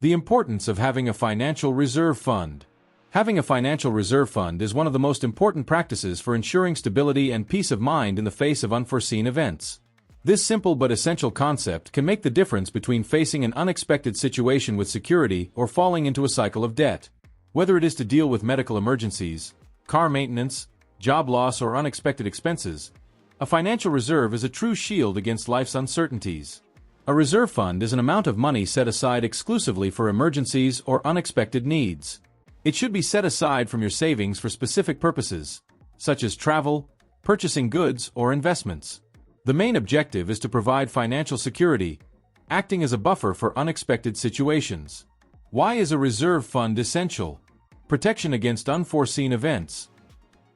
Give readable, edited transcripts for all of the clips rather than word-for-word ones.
The importance of having a financial reserve fund. Having a financial reserve fund is one of the most important practices for ensuring stability and peace of mind in the face of unforeseen events. This simple but essential concept can make the difference between facing an unexpected situation with security or falling into a cycle of debt. Whether it is to deal with medical emergencies, car maintenance, job loss, or unexpected expenses, a financial reserve is a true shield against life's uncertainties. A reserve fund is an amount of money set aside exclusively for emergencies or unexpected needs. It should be set aside from your savings for specific purposes, such as travel, purchasing goods, or investments. The main objective is to provide financial security, acting as a buffer for unexpected situations. Why is a reserve fund essential? Protection against unforeseen events.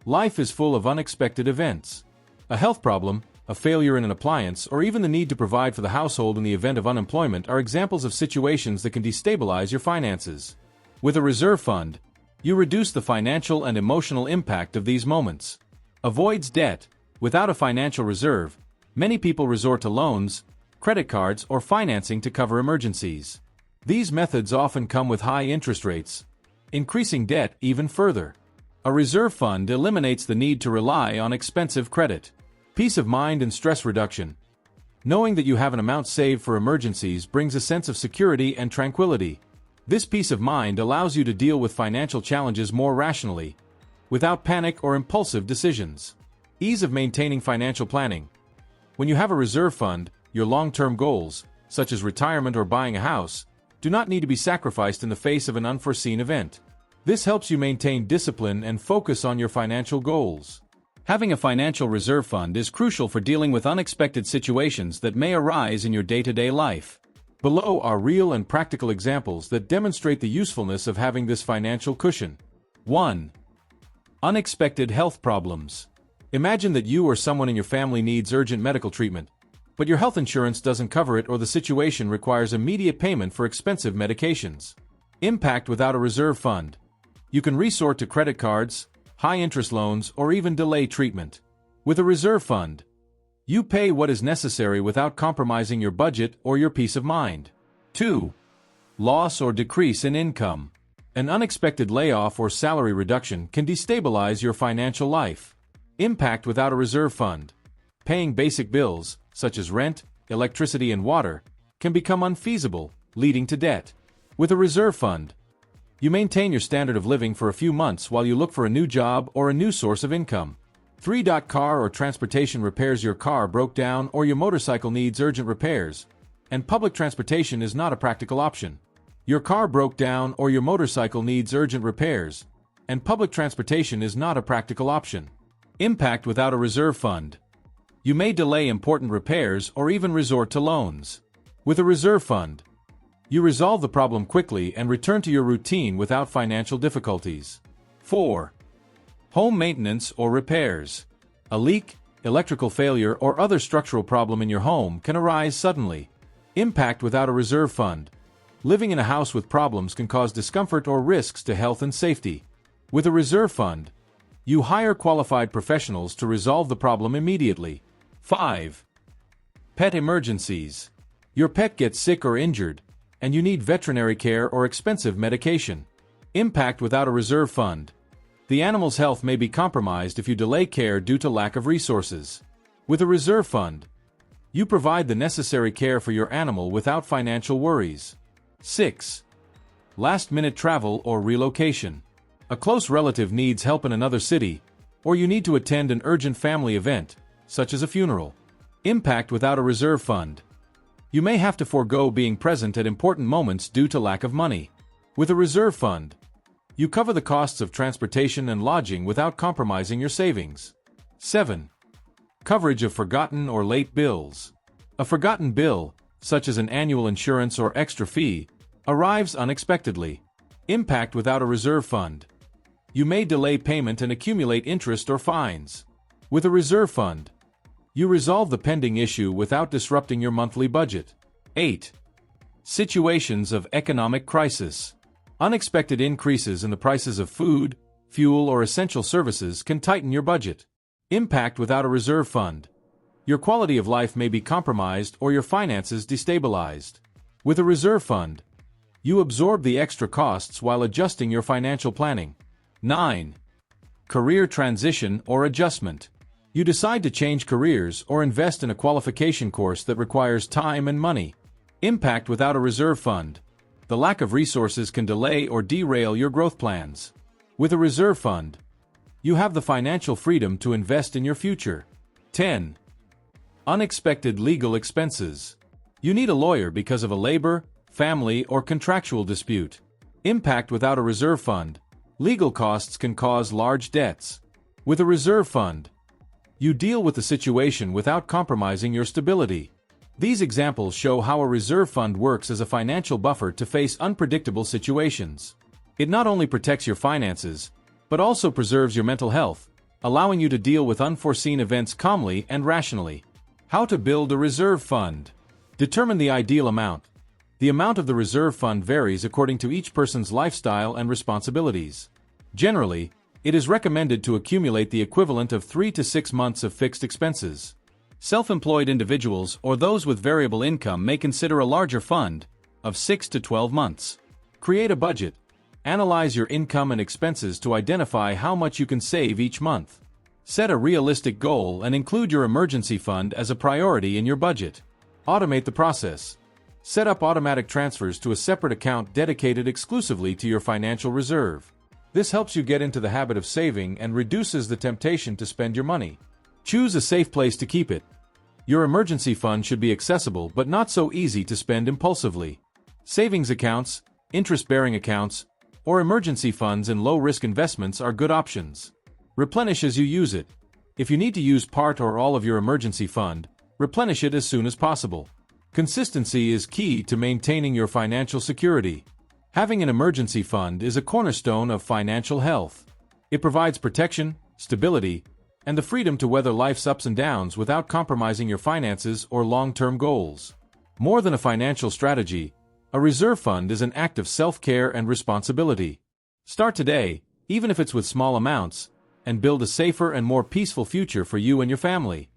Life is full of unexpected events. A health problem, a failure in an appliance, or even the need to provide for the household in the event of unemployment are examples of situations that can destabilize your finances. With a reserve fund, you reduce the financial and emotional impact of these moments. Avoids debt. Without a financial reserve, many people resort to loans, credit cards, or financing to cover emergencies. These methods often come with high interest rates, increasing debt even further. A reserve fund eliminates the need to rely on expensive credit. Peace of mind and stress reduction. Knowing that you have an amount saved for emergencies brings a sense of security and tranquility. This peace of mind allows you to deal with financial challenges more rationally, without panic or impulsive decisions. Ease of maintaining financial planning. When you have a reserve fund, your long-term goals, such as retirement or buying a house, do not need to be sacrificed in the face of an unforeseen event. This helps you maintain discipline and focus on your financial goals. Having a financial reserve fund is crucial for dealing with unexpected situations that may arise in your day-to-day life. Below are real and practical examples that demonstrate the usefulness of having this financial cushion. 1. Unexpected health problems. Imagine that you or someone in your family needs urgent medical treatment, but your health insurance doesn't cover it or the situation requires immediate payment for expensive medications. Impact without a reserve fund. You can resort to credit cards, high-interest loans, or even delay treatment. With a reserve fund, you pay what is necessary without compromising your budget or your peace of mind. 2. Loss or decrease in income. An unexpected layoff or salary reduction can destabilize your financial life. Impact without a reserve fund. Paying basic bills, such as rent, electricity, and water, can become unfeasible, leading to debt. With a reserve fund, you maintain your standard of living for a few months while you look for a new job or a new source of income. 3. Car or transportation repairs. Your car broke down or your motorcycle needs urgent repairs, and public transportation is not a practical option. Your car broke down or your motorcycle needs urgent repairs, and public transportation is not a practical option. Impact without a reserve fund. You may delay important repairs or even resort to loans. With a reserve fund, you resolve the problem quickly and return to your routine without financial difficulties. 4. Home maintenance or repairs. A leak, electrical failure, or other structural problem in your home can arise suddenly. Impact without a reserve fund. Living in a house with problems can cause discomfort or risks to health and safety. With a reserve fund, you hire qualified professionals to resolve the problem immediately. 5. Pet emergencies. Your pet gets sick or injured, and you need veterinary care or expensive medication. Impact without a reserve fund. The animal's health may be compromised if you delay care due to lack of resources. With a reserve fund, you provide the necessary care for your animal without financial worries. 6. Last-minute travel or relocation. A close relative needs help in another city, or you need to attend an urgent family event, such as a funeral. Impact without a reserve fund. You may have to forego being present at important moments due to lack of money. With a reserve fund, you cover the costs of transportation and lodging without compromising your savings. 7. Coverage of forgotten or late bills. A forgotten bill, such as an annual insurance or extra fee, arrives unexpectedly. Impact without a reserve fund. You may delay payment and accumulate interest or fines. With a reserve fund, you resolve the pending issue without disrupting your monthly budget. 8. Situations of economic crisis. Unexpected increases in the prices of food, fuel, or essential services can tighten your budget. Impact without a reserve fund. Your quality of life may be compromised or your finances destabilized. With a reserve fund, You absorb the extra costs while adjusting your financial planning. 9. Career transition or adjustment. You decide to change careers or invest in a qualification course that requires time and money. Impact without a reserve fund. The lack of resources can delay or derail your growth plans. With a reserve fund, you have the financial freedom to invest in your future. 10. Unexpected legal expenses. You need a lawyer because of a labor, family, or contractual dispute. Impact without a reserve fund. Legal costs can cause large debts. With a reserve fund, you deal with the situation without compromising your stability. These examples show how a reserve fund works as a financial buffer to face unpredictable situations. It not only protects your finances, but also preserves your mental health, allowing you to deal with unforeseen events calmly and rationally. How to build a reserve fund. Determine the ideal amount. The amount of the reserve fund varies according to each person's lifestyle and responsibilities. Generally, it is recommended to accumulate the equivalent of 3 to 6 months of fixed expenses. Self-employed individuals or those with variable income may consider a larger fund of 6 to 12 months. Create a budget. Analyze your income and expenses to identify how much you can save each month. Set a realistic goal and include your emergency fund as a priority in your budget. Automate the process. Set up automatic transfers to a separate account dedicated exclusively to your financial reserve. This helps you get into the habit of saving and reduces the temptation to spend your money. Choose a safe place to keep it. Your emergency fund should be accessible but not so easy to spend impulsively. Savings accounts, interest-bearing accounts, or emergency funds in low-risk investments are good options. Replenish as you use it. If you need to use part or all of your emergency fund, replenish it as soon as possible. Consistency is key to maintaining your financial security. Having an emergency fund is a cornerstone of financial health. It provides protection, stability, and the freedom to weather life's ups and downs without compromising your finances or long-term goals. More than a financial strategy, a reserve fund is an act of self-care and responsibility. Start today, even if it's with small amounts, and build a safer and more peaceful future for you and your family.